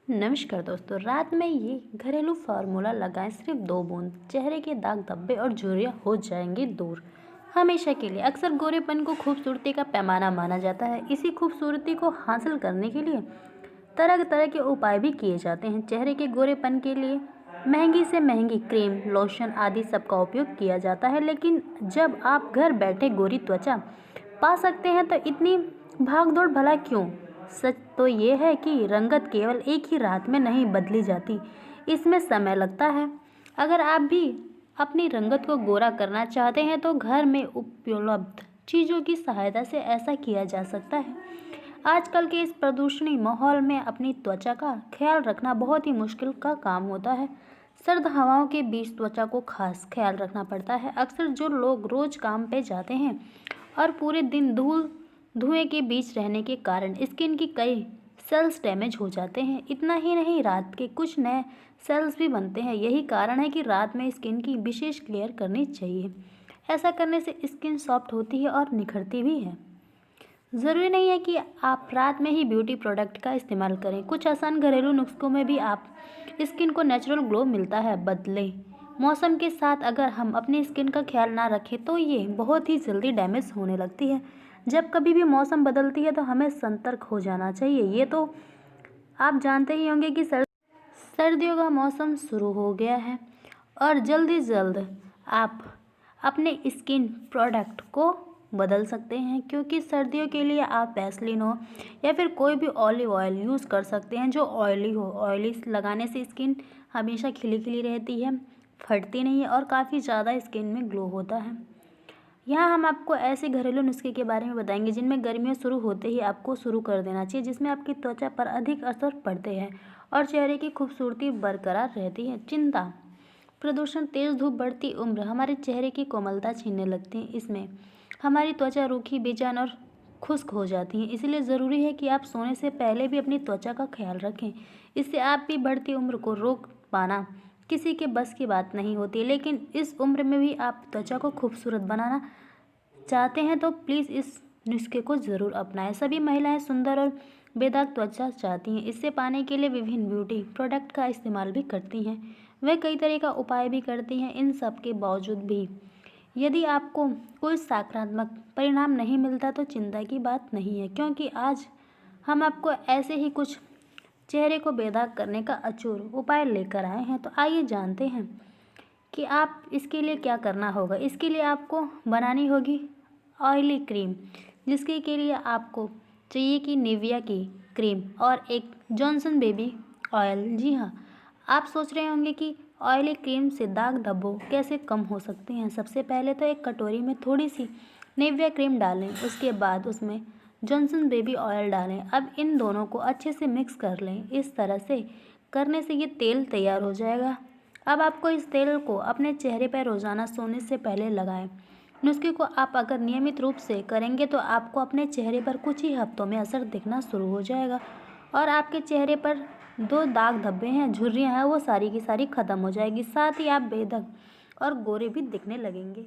नमस्कार दोस्तों, रात में ये घरेलू फार्मूला लगाएं। सिर्फ 2 बूंद, चेहरे के दाग धब्बे और झुर्रियां हो जाएंगी दूर हमेशा के लिए। अक्सर गोरेपन को खूबसूरती का पैमाना माना जाता है। इसी खूबसूरती को हासिल करने के लिए तरह तरह के उपाय भी किए जाते हैं। चेहरे के गोरेपन के लिए महंगी से महंगी क्रीम, लोशन आदि सबका उपयोग किया जाता है, लेकिन जब आप घर बैठे गोरी त्वचा पा सकते हैं तो इतनी भागदौड़ भला क्यों? सच तो ये है कि रंगत केवल एक ही रात में नहीं बदली जाती, इसमें समय लगता है। अगर आप भी अपनी रंगत को गोरा करना चाहते हैं तो घर में उपलब्ध चीज़ों की सहायता से ऐसा किया जा सकता है। आजकल के इस प्रदूषणी माहौल में अपनी त्वचा का ख्याल रखना बहुत ही मुश्किल का काम होता है। सर्द हवाओं के बीच त्वचा को खास ख्याल रखना पड़ता है। अक्सर जो लोग रोज काम पे जाते हैं और पूरे दिन धुएं के बीच रहने के कारण स्किन की कई सेल्स डैमेज हो जाते हैं। इतना ही नहीं, रात के कुछ नए सेल्स भी बनते हैं। यही कारण है कि रात में स्किन की विशेष केयर करनी चाहिए। ऐसा करने से स्किन सॉफ्ट होती है और निखरती भी है। ज़रूरी नहीं है कि आप रात में ही ब्यूटी प्रोडक्ट का इस्तेमाल करें। कुछ आसान घरेलू नुस्खों में भी आप स्किन को नेचुरल ग्लो मिलता है। बदले मौसम के साथ अगर हम अपनी स्किन का ख्याल ना रखें तो ये बहुत ही जल्दी डैमेज होने लगती है। जब कभी भी मौसम बदलती है तो हमें सतर्क हो जाना चाहिए। ये तो आप जानते ही होंगे कि सर्दियों का मौसम शुरू हो गया है और जल्द आप अपने स्किन प्रोडक्ट को बदल सकते हैं, क्योंकि सर्दियों के लिए आप वैसलीन हो या फिर कोई भी ऑलिव ऑयल यूज़ कर सकते हैं जो ऑयली हो। ऑयली लगाने से स्किन हमेशा खिली खिली रहती है, फटती नहीं है और काफ़ी ज़्यादा स्किन में ग्लो होता है। यहाँ हम आपको ऐसे घरेलू नुस्खे के बारे में बताएंगे जिनमें गर्मियाँ शुरू होते ही आपको शुरू कर देना चाहिए, जिसमें आपकी त्वचा पर अधिक असर पड़ते हैं और चेहरे की खूबसूरती बरकरार रहती है। चिंता, प्रदूषण, तेज़ धूप, बढ़ती उम्र हमारे चेहरे की कोमलता छीनने लगती है। इसमें हमारी त्वचा रूखी, बेजान और खुश्क हो जाती है। इसलिए ज़रूरी है कि आप सोने से पहले भी अपनी त्वचा का ख्याल रखें। इससे आप भी बढ़ती उम्र को रोक पाना किसी के बस की बात नहीं होती, लेकिन इस उम्र में भी आप त्वचा को खूबसूरत बनाना चाहते हैं तो प्लीज़ इस नुस्खे को ज़रूर अपनाएं। सभी महिलाएं सुंदर और बेदाग त्वचा चाहती हैं। इससे पाने के लिए विभिन्न ब्यूटी प्रोडक्ट का इस्तेमाल भी करती हैं। वे कई तरह का उपाय भी करती हैं। इन सब के बावजूद भी यदि आपको कोई सकारात्मक परिणाम नहीं मिलता तो चिंता की बात नहीं है, क्योंकि आज हम आपको ऐसे ही कुछ चेहरे को बेदाग करने का अचूर उपाय लेकर आए हैं। तो आइए जानते हैं कि आप इसके लिए क्या करना होगा। इसके लिए आपको बनानी होगी ऑयली क्रीम, जिसके के लिए आपको चाहिए कि निविया की क्रीम और एक जॉनसन बेबी ऑयल। जी हाँ, आप सोच रहे होंगे कि ऑयली क्रीम से दाग धब्बों कैसे कम हो सकते हैं। सबसे पहले तो एक कटोरी में थोड़ी सी निविया क्रीम डालें, उसके बाद उसमें जॉनसन बेबी ऑयल डालें। अब इन दोनों को अच्छे से मिक्स कर लें। इस तरह से करने से ये तेल तैयार हो जाएगा। अब आपको इस तेल को अपने चेहरे पर रोज़ाना सोने से पहले लगाएं। नुस्खे को आप अगर नियमित रूप से करेंगे तो आपको अपने चेहरे पर कुछ ही हफ्तों में असर दिखना शुरू हो जाएगा और आपके चेहरे पर दो दाग धब्बे हैं, झुर्रियाँ हैं, वो सारी की सारी ख़त्म हो जाएगी। साथ ही आप बेधक और गोरे भी दिखने लगेंगे।